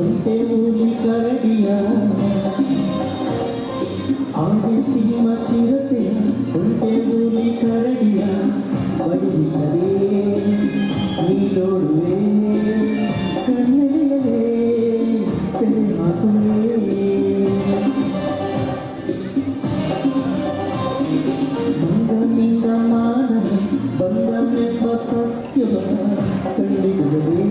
उनके मूली कर दिया आगे सीमा चिरते उनके मूली कर दिया बड़ी करे नीलोड़े करने तेरे हाथों में बंदा नींदा मान बंदा में बसत्य करने लगे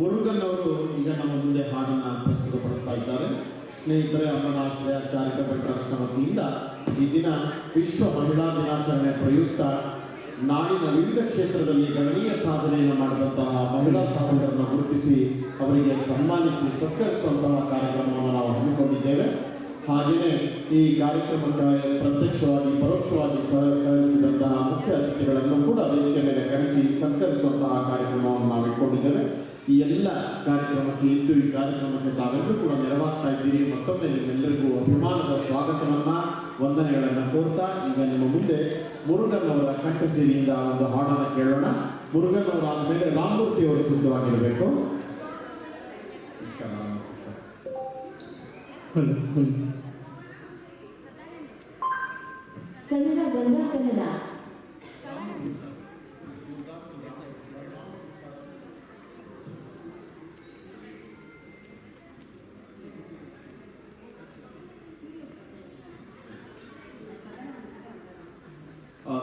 ಮುರುಗನ್ ಅವರು ಈಗ ನಮ್ಮ ಮುಂದೆ ಹಾಡನ್ನು ಪ್ರಸ್ತುತಪಡಿಸ್ತಾ ಇದ್ದಾರೆ. ಸ್ನೇಹಿತರೆ, ಅಮ್ಮನಾಶ್ರಯ ಚಾರಿಟಬಲ್ ಟ್ರಸ್ಟ್ ವತಿಯಿಂದ ಈ ದಿನ ವಿಶ್ವ ಮಹಿಳಾ ದಿನಾಚರಣೆ ಪ್ರಯುಕ್ತ ನಾಡಿನ ವಿವಿಧ ಕ್ಷೇತ್ರದಲ್ಲಿ ಗಣನೀಯ ಸಾಧನೆಯನ್ನು ಮಾಡಿದಂತಹ ಮಹಿಳಾ ಸಾಧಕರನ್ನು ಗುರುತಿಸಿ ಅವರಿಗೆ ಸನ್ಮಾನಿಸಿ ಸತ್ಕರಿಸುವಂತಹ ಕಾರ್ಯಕ್ರಮವನ್ನು ನಾವು ಹಮ್ಮಿಕೊಂಡಿದ್ದೇವೆ. ಹಾಗೆಯೇ ಈ ಕಾರ್ಯಕ್ರಮಕ್ಕೆ ಪ್ರತ್ಯಕ್ಷವಾಗಿ ಪರೋಕ್ಷವಾಗಿ ಸಹಕರಿಸಿದಂತಹ ಮುಖ್ಯ ಅತಿಥಿಗಳನ್ನು ಕೂಡ ವೇದಿಕೆ ಮೇಲೆ ಕರೆಸಿ ಸತ್ಕರಿಸುವಂತಹ ಕಾರ್ಯಕ್ರಮವನ್ನು ನಾವು ಇಟ್ಕೊಂಡಿದ್ದೇವೆ. ಈ ಎಲ್ಲ ಕಾರ್ಯಕ್ರಮಕ್ಕೆ ಇದ್ದು ಈ ಕಾರ್ಯಕ್ರಮಕ್ಕೆ ತಾವೆಲ್ಲರೂ ಕೂಡ ನೆರವಾಗ್ತಾ ಇದ್ದೀರಿ. ಮತ್ತೊಮ್ಮೆ ನಿಮ್ಮೆಲ್ಲರಿಗೂ ಅಭಿಮಾನದ ಸ್ವಾಗತವನ್ನು ವಂದನೆಗಳನ್ನು ಕೋರ್ತಾ ಈಗ ನಿಮ್ಮ ಮುಂದೆ ಮುರುಗನ್ ಅವರ ಕಂಠಸಿರಿಯಿಂದ ಒಂದು ಹಾಡನ್ನು ಕೇಳೋಣ. ಮುರುಗನ್ ಅವರಾದ ಮೇಲೆ ರಾಮಮೂರ್ತಿ ಅವರು ಸಿದ್ಧವಾಗಿರಬೇಕು. ಕನ್ನಡ ಗಂಗಾ ಕನ್ನಡ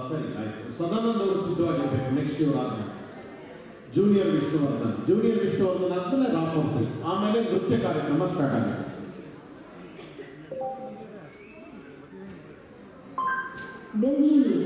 ಸರಿ ಆಯ್ತು. ಸದಾನಂದ ಅವರು ಸಿದ್ಧವಾಗಿರಬೇಕು. ನೆಕ್ಸ್ಟ್ ಇವರು ಆದ್ಮೇಲೆ ಜೂನಿಯರ್ ವಿಷ್ಣುವರ್ಧನ್ ಆದ್ಮೇಲೆ ರಾಮಮೂರ್ತಿ, ಆಮೇಲೆ ನೃತ್ಯ ಕಾರ್ಯಕ್ರಮ ಸ್ಟಾರ್ಟ್ ಆಗುತ್ತೆ. ಬೆಂಗಳೂರು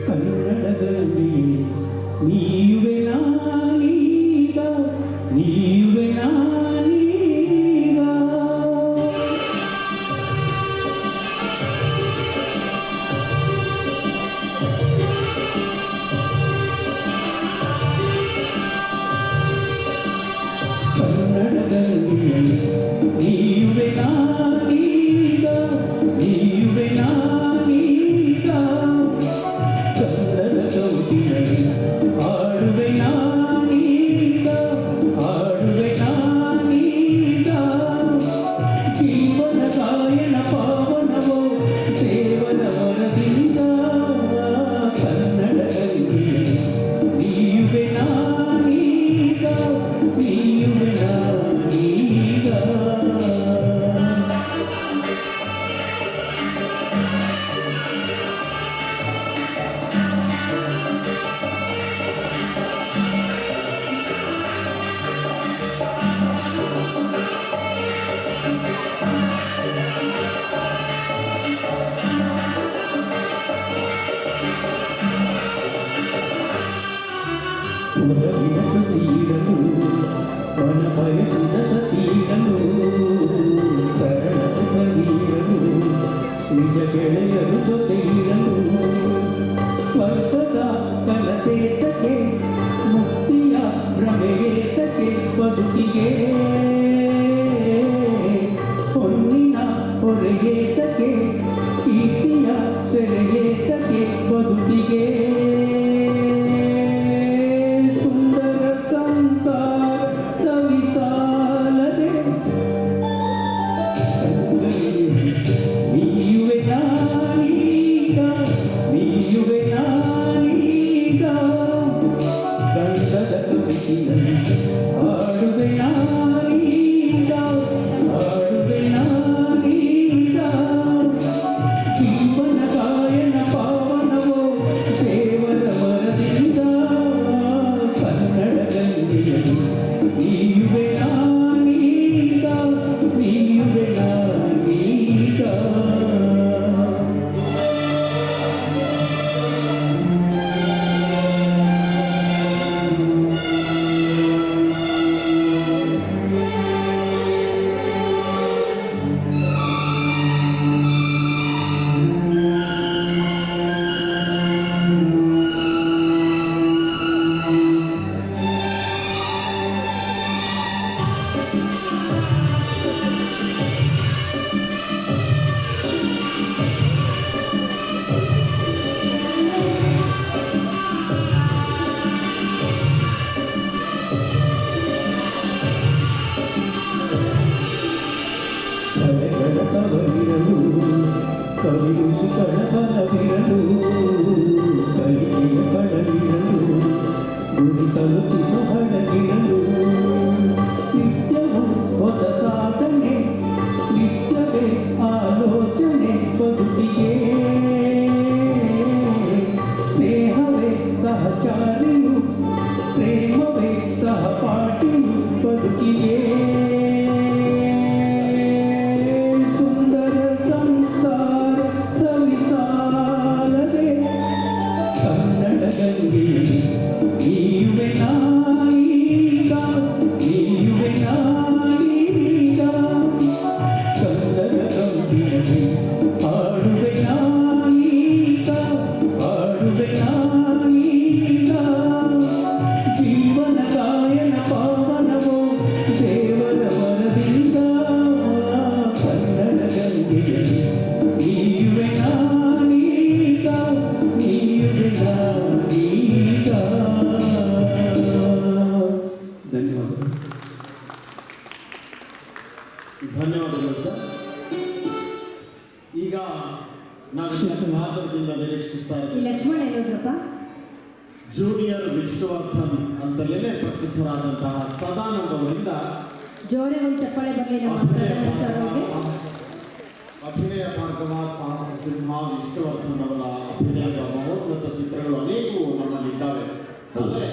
ಕನ್ನಡದಲ್ಲಿ ನೀವೇ ನಾನೀಗ, ನೀವೇ ನಾನೀಗ. ಕನ್ನಡದಲ್ಲಿ ನೀವೇ ನಾನೀಗ, ನೀವೇ ನಾನೀಗ. ಕನ್ನಡ ಕವಿತೆಯಲ್ಲಿ ಹಾಡುವೆ ನಾನೀಗ, ಹಾಡುವೆ ನಾನೀಗ. ಜೀವನ ಗಾಯನ ಪಾವನವೋ ದೇವರ ವರದಿಂದ. ಕನ್ನಡದಲ್ಲಿ ನೀವೇ ನಾನೀಗ, ನೀವೇ ನಾನೀಗ. ಒಲವಿನ ತೀರಲು ಮನ ಬಯಸಿದ ತೀರಲು ಸರಳದ ನೀರಲು ನಿಜ ಗೆಳೆಯರು ಜೊತೆ ಇರಲು ಸ್ವರ್ಗದ ಕನಸೇತಕ್ಕೆ ಮುಕ್ತಿಯ ಭ್ರಮೆಯೇತಕ್ಕೆ ಬದುಕಿಗೆ ಹೊನ್ನಿನ ಹೊರೆಯೇತಕ್ಕೆ ಕೀರ್ತಿಯ ಸೆರೆಯೇತಕ್ಕೆ ಬದುಕಿಗೆ ಸುಂದರ ಸಂಸಾರ ಸವಿತಾಲದೆ ನೀಯುವೆ ನಾನೀಗ, ನೀಯುವೆ ನಾನೀಗ. ಗಂಧದ ತುಳಸಿಯಲ್ಲಿ ಹಾಡುವೆ ನಾನೀಗ, ಹಾಡುವೆ ನಾನೀಗ. ಕವಿಯುಷಿ ಕಳಕಳವಿರಲು ಕೈಗೆ ಕಡಲಿರಲು ಗುರಿ ತಲುಪಿಸು ಹಡಗಿರಲು ನಿತ್ಯವೂ ಹೊಸ ಸಾಧನೆ ನಿತ್ಯವೇ ಆಲೋಚನೆ ಬದುಕಿಗೆ ಸ್ನೇಹವೇ ಸಹಚಾರಿಯು ಪ್ರೇಮವೇ ಸಹಪಾಠಿಯು ಬದುಕಿಗೆ ಸುಂದರ ಸಂಸಾರ ಸವಿತಾರದೆ ಕನ್ನಡ ಗಂಗೆಯಲ್ಲಿ ನೀಯುವೆ ನಾನೀಗ ನೀಯುವೆ ನಾನೀಗ ಕನ್ನಡ ಗಂಗೆಯಲ್ಲಿ ಹಾಡುವೆ ನಾನೀಗ ಹಾಡುವೆ ನಾನೀಗ ಜೀವನ ಗಾಯನ ಪಾವನವೋ ದೇವರ ವರದಿಂದ ಕನ್ನಡ ಗಂಗೆಯಲ್ಲಿ ನೀಯುವೆ ನಾನೀಗ ನೀಯುವೆ ನಾನೀಗ. ಧನ್ಯವಾದಗಳು. ಧನ್ಯವಾದಗಳು ಸರ್. ಈಗ ನಾವು ಮಾತದಿಂದ ನಿರೀಕ್ಷಿಸ್ತಾ ಇದ್ದೇವೆ ಲಕ್ಷ್ಮಣ ಎಲ್ಲೋದ್ರಪ್ಪ? ಜೂನಿಯರ್ ವಿಷ್ಣುವರ್ಧನ್ ಅಂತಲೇ ಪ್ರಸಿದ್ಧರಾದಂತಹ ಸದಾನಂದ ಅವರಿಂದ ಜೋರೆ ಒಂದು ಚಪ್ಪಾಳೆ ಬರಲಿ ನಮ್ಮ ಸದಾನಂದ ಸರ್ ಅವ್ರಿಗೆ. ಅಭಿನಯ ಭಾರ್ಗವ ಸಾಹಸ ಸಿಂಹ ವಿಷ್ಣುವರ್ಧನ್ ಅವರ ಅಭಿನಯದ ಮಹೋನ್ನತ ಚಿತ್ರಗಳು ಅನೇಕವು ನಮ್ಮಲ್ಲಿದ್ದಾವೆ. ಆದರೆ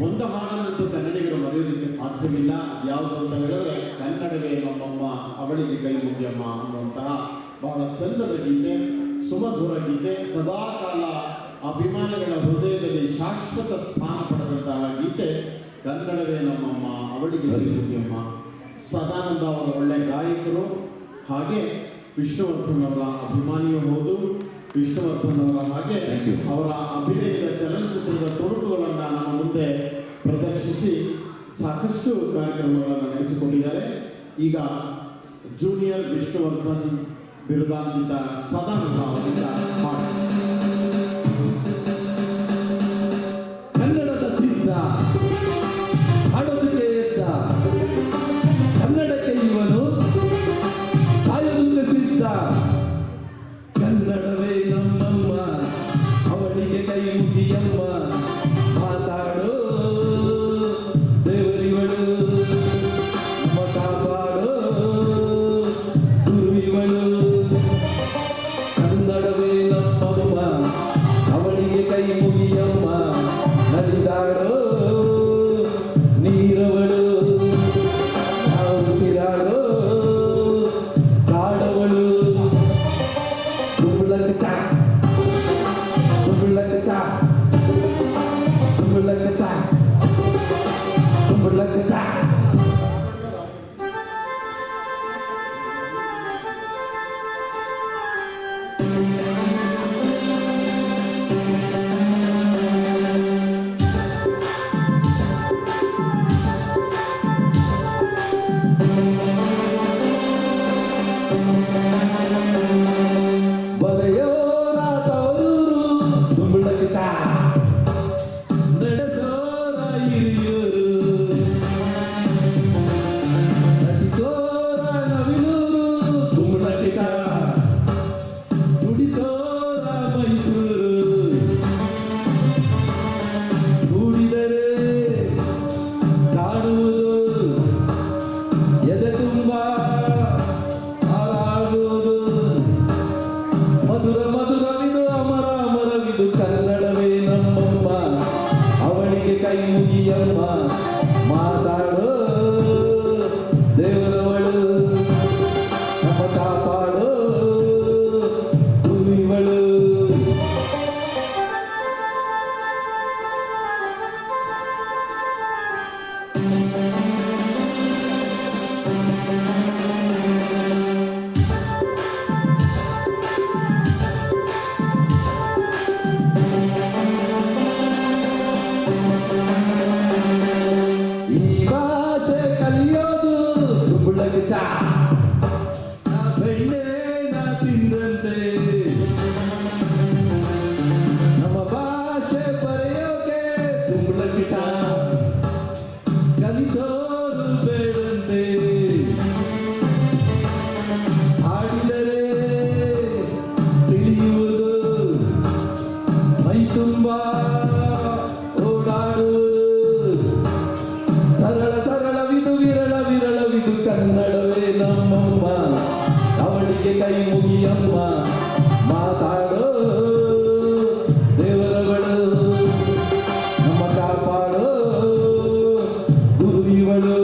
ಒಂದು ಹಾಡನ್ನಂತೂ ಕನ್ನಡಿಗರು ಮರೆಯೋದಕ್ಕೆ ಸಾಧ್ಯವಿಲ್ಲ. ಯಾವುದು ಅಂತ ಹೇಳಿದ್ರೆ ಕನ್ನಡವೇ ನಮ್ಮಮ್ಮ ಅವಳಿಗೆ ಕೈ ಮುಗಿಯಮ್ಮ ಅನ್ನುವಂತಹ ಬಹಳ ಚಂದದ ಗೀತೆ, ಸುಮಧುರ ಗೀತೆ, ಸದಾಕಾಲ ಅಭಿಮಾನಿಗಳ ಹೃದಯದಲ್ಲಿ ಶಾಶ್ವತ ಸ್ಥಾನ ಪಡೆದಂತಹ ಗೀತೆ ಕನ್ನಡವೇ ನಮ್ಮಮ್ಮ ಅವಳಿಗೆ ಕೈ ಮುಗಿಯಮ್ಮ. ಸದಾನಂದ ಅವರ ಒಳ್ಳೆ ಗಾಯಕರು, ಹಾಗೆ ವಿಷ್ಣುವರ್ಧನ್ ಅವರ ಅಭಿಮಾನಿಯೂ ಹೌದು. ವಿಷ್ಣುವರ್ಧನ್ ಅವರ ಹಾಗೆ ಅವರ ಅಭಿನಯದ ಚಲನಚಿತ್ರದ ತುಣುಕುಗಳನ್ನು ನಮ್ಮ ಮುಂದೆ ಪ್ರದರ್ಶಿಸಿ ಸಾಕಷ್ಟು ಕಾರ್ಯಕ್ರಮಗಳನ್ನು ನಡೆಸಿಕೊಂಡಿದ್ದಾರೆ. ಈಗ ಜೂನಿಯರ್ ವಿಷ್ಣುವರ್ಧನ್ ಬಿರುದಾಂಕಿತ ಸದಾನಂದ ಅವರಿಂದ ಹಾಡು. ಕನ್ನಡದ ಸಿದ್ಧ ಹಾಡೋದಕ್ಕೆ ಎದ್ದ ಕನ್ನಡಕ್ಕೆ ಇವನು ಕಾಯೋದಕ್ಕೆ ಸಿದ್ಧ. ಕನ್ನಡವೇ ನಮ್ಮಮ್ಮ ಅವಳಿಗೆ ಕೈ ಮುಗಿಯಮ್ಮ ಮಾತಾಡೋ ದೇವರಿವಳು ನಮ್ಮ ಕಾಪಾಡೋ ಗುರುವಿವಳು. ಕನ್ನಡವೇ ನಮ್ಮಮ್ಮ ಅವಳಿಗೆ ಕೈ ಮುಗಿಯಮ್ಮ ನಲಿದಾಡೋ ನೀರವಳು ನಾವು ಉಸಿರಾಡೋ ಕಾಡವಳು. ದುಂಬಳಕ ಚಾ ದುಂಬಳಕ ಚಾ ದುಂಬಳಕ ಚಾ ದುಂಬಳಕ ಚಾ. ಬರೆಯೋರ ತವರೂರು ದುಂಬಳಕ ಚಾ ನಡೆಸೋರ ಹಿರಿಯೂರು ನಟಿಸೋರ ನವಿಲೂರು ದುಂಬಳಕ ಚಾ ನುಡಿಸೋರ ಮೈಸೂರು. ನುಡಿದರೆ ಕಾಣುವುದು ಎದೆ ತುಂಬ ಹಾರಾಡುವುದು. ಮಧುರ ಮಧುರವಿದು ಅಮರ ಅಮರವಿದು ಕನ್ನಡವೇ ನಮ್ಮಮ್ಮ ಅವಳಿಗೆ ಕೈ ಮುಗಿಯಮ್ಮ ಮಾತಾಡೋ ದೇವರವಳು ನಮ್ಮ ಕಾಪಾಡೋ ಗುರುವಿವಳು. ಈ ಭಾಷೆ ಕಲಿಯೋದು ದುಂಬಳಕ ಚಾ ಬೆಣ್ಣೆ ನಾ ತಿಂದಂತೆ. ನಮ್ಮ ಭಾಷೆ ಬರೆಯೋಕೆ ದುಂಬಳಕ ಚಾ ಕಲಿಸೋದು ಬೇಡಂತೆ. ಹಾಡಿದರೆ ಇದು ಕನ್ನಡವೇ ನಮ್ಮಮ್ಮ, ಅವಳಿಗೆ ಕೈ ಮುಗಿಯಮ್ಮ, ಮಾತಾಡೋ ದೇವರವಳು, ನಮ್ಮ ಕಾಪಾಡೋ ಗುರು ಇವಳು.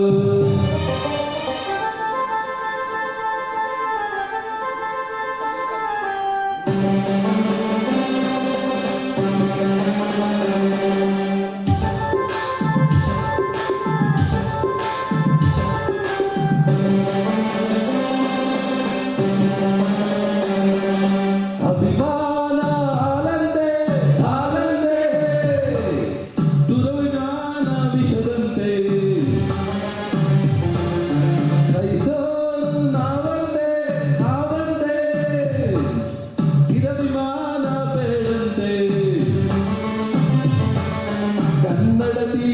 ಅಭಿಮಾನ ಆಲಂದೆ ಆಲಂದೆ, ದುರವಿಜ್ಞಾನ ವಿಷದಂತೆ, ಸಹಿಸೋರು ನಾವಂದೆ ನಾವಂದೆ, ಇರಭಿಮಾನ ಬೇಡಂತೆ. ಕನ್ನಡತಿ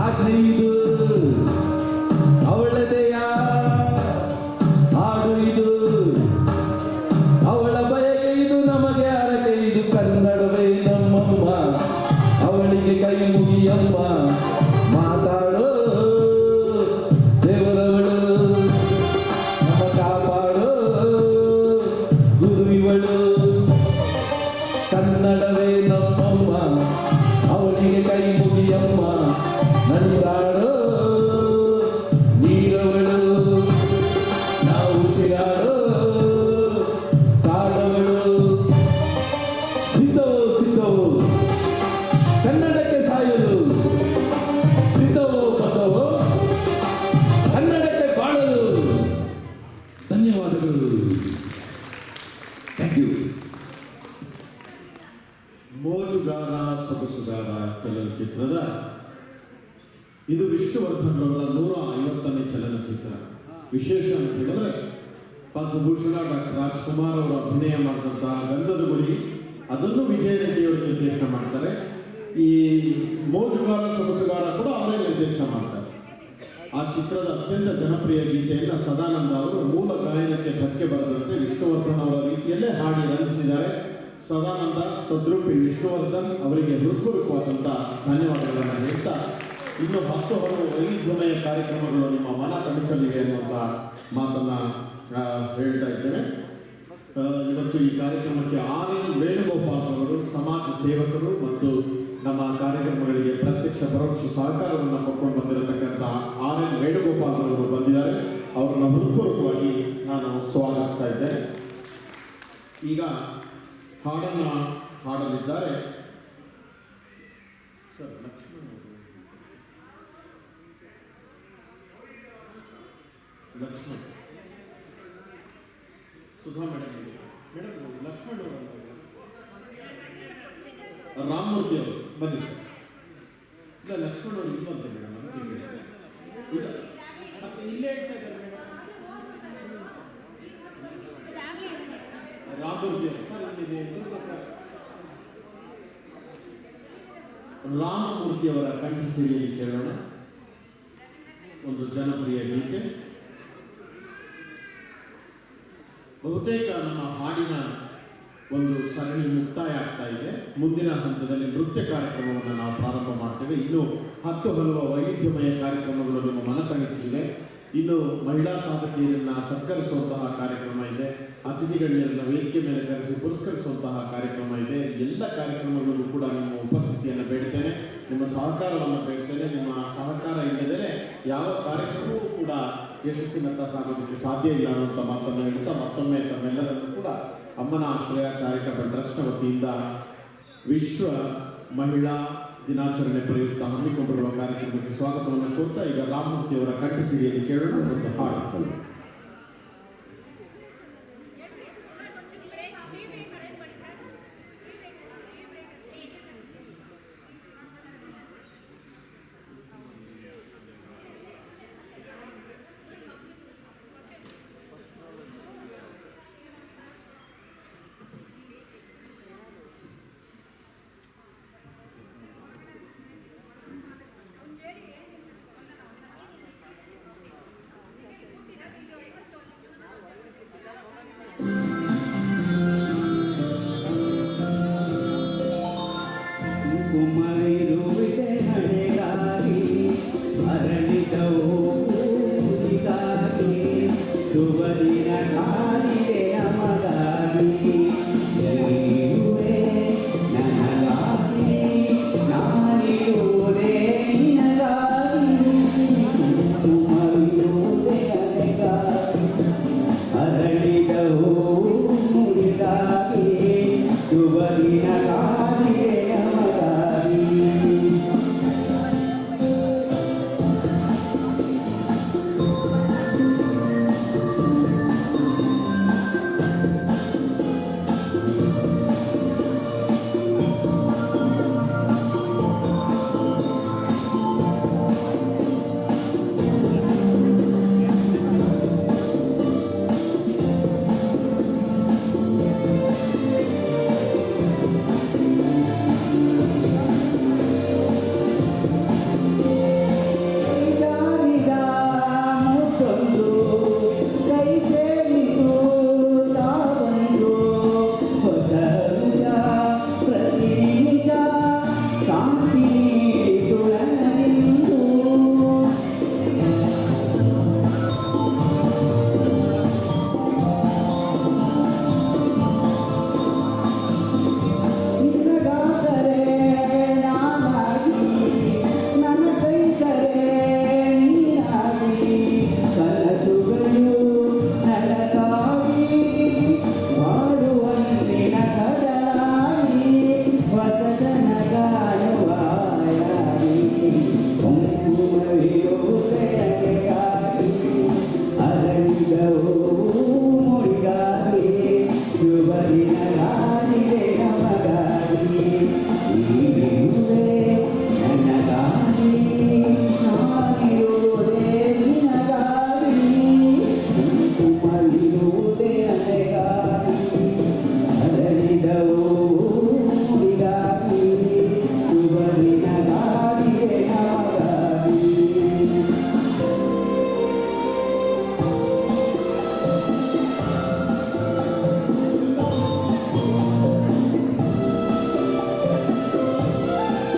ಆಗ್ನಿದು ಅವಳದೆಯ ಹಾಡು ಇದು, ಅವಳ ಬಯಕೆ ಇದು, ನಮಗೆ ಅರಕೆ ಇದು. ಕನ್ನಡವೇ ನಮ್ಮಮ್ಮ, ಅವಳಿಗೆ ಕೈ ಮುಗಿಯಮ್ಮ, ಮಾತಾಡೋ ದೇವರವಳು, ನಮ್ಮ ಕಾಪಾಡೋ ಗುರು ಇವಳು. ಕನ್ನಡವೇ ನಮ್ಮಮ್ಮ, ಅವಳಿಗೆ ಕೈ ಮುಗಿಯಮ್ಮ, ನಲಿದಾಡೋ ನೀರವಳು, ನಾವು ಉಸಿರಾಡೋ ಕಾಡವಳು. ಸಿದ್ಧವೋ ಸಿದ್ಧವೋ ಕನ್ನಡಕ್ಕೆ ಸಾಯಲು, ಸಿದ್ಧವೋ ಬದ್ಧವೋ ಕನ್ನಡಕ್ಕೆ ಬಾಳಲು. ಧನ್ಯವಾದಗಳು. Thank you. ಮೋಜುಗಾರ ಸೊಗಸುಗಾರ ಚಲನಚಿತ್ರದ ಇದು ವಿಷ್ಣುವರ್ಧನ್ ಅವರ 150ನೇ ಚಲನಚಿತ್ರ. ವಿಶೇಷ ಅಂತ ಹೇಳಿದ್ರೆ ಪದ್ಮಭೂಷಣ ಡಾಕ್ಟರ್ ರಾಜ್ಕುಮಾರ್ ಅವರು ಅಭಿನಯ ಮಾಡಿದಂತಹ ಗಂಧದ ಗುಡಿ, ಅದನ್ನು ವಿಜಯ ರೆಡ್ಡಿಯವರು ನಿರ್ದೇಶನ ಮಾಡ್ತಾರೆ. ಈ ಮೋಜುಗಾರ ಸೊಗಸುಗಾರ ಕೂಡ ಅವರೇ ನಿರ್ದೇಶನ ಮಾಡ್ತಾರೆ. ಆ ಚಿತ್ರದ ಅತ್ಯಂತ ಜನಪ್ರಿಯ ಗೀತೆಯನ್ನು ಸದಾನಂದ ಅವರು ಮೂಲ ಗಾಯನಕ್ಕೆ ಧಕ್ಕೆ ಬರದಂತೆ ವಿಷ್ಣುವರ್ಧನ್ ಅವರ ರೀತಿಯಲ್ಲೇ ಹಾಡಿ ರಂಜಿಸಿದ್ದಾರೆ. ಸದಾನಂದ ತದ್ರೂಪಿ ವಿಷ್ಣುವರ್ಧನ್ ಅವರಿಗೆ ಹೃತ್ಪೂರ್ವಕವಾದಂಥ ಧನ್ಯವಾದಗಳನ್ನು ಹೇಳ್ತಾ, ಇನ್ನು 10 ಹಲವು ವೈವಿಧ್ಯಮಯ ಕಾರ್ಯಕ್ರಮಗಳು ನಿಮ್ಮ ಮನ ತಣಿಸಲಿವೆ ಅನ್ನುವಂಥ ಮಾತನ್ನು ಹೇಳ್ತಾ ಇದ್ದೇವೆ. ಇವತ್ತು ಈ ಕಾರ್ಯಕ್ರಮಕ್ಕೆ RN ವೇಣುಗೋಪಾಲ್ ಅವರು ಸಮಾಜ ಸೇವಕರು ಮತ್ತು ನಮ್ಮ ಕಾರ್ಯಕ್ರಮಗಳಿಗೆ ಪ್ರತ್ಯಕ್ಷ ಪರೋಕ್ಷ ಸಹಕಾರವನ್ನು ಕೊಟ್ಕೊಂಡು ಬಂದಿರತಕ್ಕಂಥ RN ವೇಣುಗೋಪಾಲ್ ಅವರು ಬಂದಿದ್ದಾರೆ. ಅವರನ್ನು ಹೃತ್ಪೂರ್ವಕವಾಗಿ ನಾನು ಸ್ವಾಗತಿಸ್ತಾ ಇದ್ದೇನೆ. ಈಗ ಹಾಡನ್ನು ಹಾಡಲಿದ್ದಾರೆ ಸರ್ ಲಕ್ಷ್ಮಣ್ ಸುಧಾ ಮೇಡಮ್ ಲಕ್ಷ್ಮಣ್ ಅವರು ರಾಮಮೂರ್ತಿ ಅವರು ಬನ್ನಿ ಸರ್. ಇಲ್ಲ ಲಕ್ಷ್ಮಣ್ ಅವರು ಇಲ್ವಂತೆ ಮೇಡಮ್, ಇಲ್ಲ ಮತ್ತೆ ಇಲ್ಲೇ ಹೇಳ್ತಾ ಇದ್ದಾರೆ ಮೇಡಮ್. ರಾಮಮೂರ್ತಿ ರಾಮಮೂರ್ತಿಯವರ ಕಂಠ ಸಿರಿಯಲ್ಲಿ ಕೇಳೋಣ ಒಂದು ಜನಪ್ರಿಯ ಗೀತೆ. ಬಹುತೇಕ ನಮ್ಮ ಹಾಡಿನ ಒಂದು ಸರಣಿ ಮುಕ್ತಾಯ ಆಗ್ತಾ ಇದೆ. ಮುಂದಿನ ಹಂತದಲ್ಲಿ ನೃತ್ಯ ಕಾರ್ಯಕ್ರಮವನ್ನು ನಾವು ಪ್ರಾರಂಭ ಮಾಡ್ತೇವೆ. ಇನ್ನು 10 ಹಲವು ವೈವಿಧ್ಯಮಯ ಕಾರ್ಯಕ್ರಮಗಳು ನಿಮ್ಮ ಮನ ತಣಿಸಿವೆ. ಇನ್ನು ಮಹಿಳಾ ಸಾಧಕಿಯರನ್ನ ಸತ್ಕರಿಸುವಂತಹ ಕಾರ್ಯಕ್ರಮ ಇದೆ. ಅತಿಥಿಗಳನ್ನ ವೇದಿಕೆ ಮೇಲೆ ಕರೆಸಿ ಪುರಸ್ಕರಿಸುವಂತಹ ಕಾರ್ಯಕ್ರಮ ಇದೆ. ಎಲ್ಲ ಕಾರ್ಯಕ್ರಮಗಳಿಗೂ ಕೂಡ ನಿಮ್ಮ ಉಪಸ್ಥಿತಿಯನ್ನು ಬೇಡ್ತೇನೆ, ನಿಮ್ಮ ಸಹಕಾರವನ್ನು ಬೇಡ್ತೇನೆ. ನಿಮ್ಮ ಸಹಕಾರ ಇಲ್ಲದೇ ಯಾವ ಕಾರ್ಯಕ್ರಮವೂ ಕೂಡ ಯಶಸ್ಸಿನತ್ತ ಸಾಗೋದಕ್ಕೆ ಸಾಧ್ಯ ಇಲ್ಲ ಅನ್ನುವಂಥ ಮಾತನ್ನು ಹೇಳ್ತಾ ಮತ್ತೊಮ್ಮೆ ತಮ್ಮೆಲ್ಲರನ್ನು ಕೂಡ ಅಮ್ಮನ ಆಶ್ರಯ ಚಾರಿಟಬಲ್ ಟ್ರಸ್ಟ್ ವತಿಯಿಂದ ವಿಶ್ವ ಮಹಿಳಾ ದಿನಾಚರಣೆ ಪ್ರಯುಕ್ತ ಹಮ್ಮಿಕೊಂಡಿರುವ ಕಾರ್ಯಕ್ರಮಕ್ಕೆ ಸ್ವಾಗತವನ್ನು ಕೋರ್ತಾ ಈಗ ರಾಮಮೂರ್ತಿಯವರ ಕಂಠ ಸಿರಿಯಲ್ಲಿ ಕೇಳೋಣ ಒಂದು ಹಾಡು. ಆ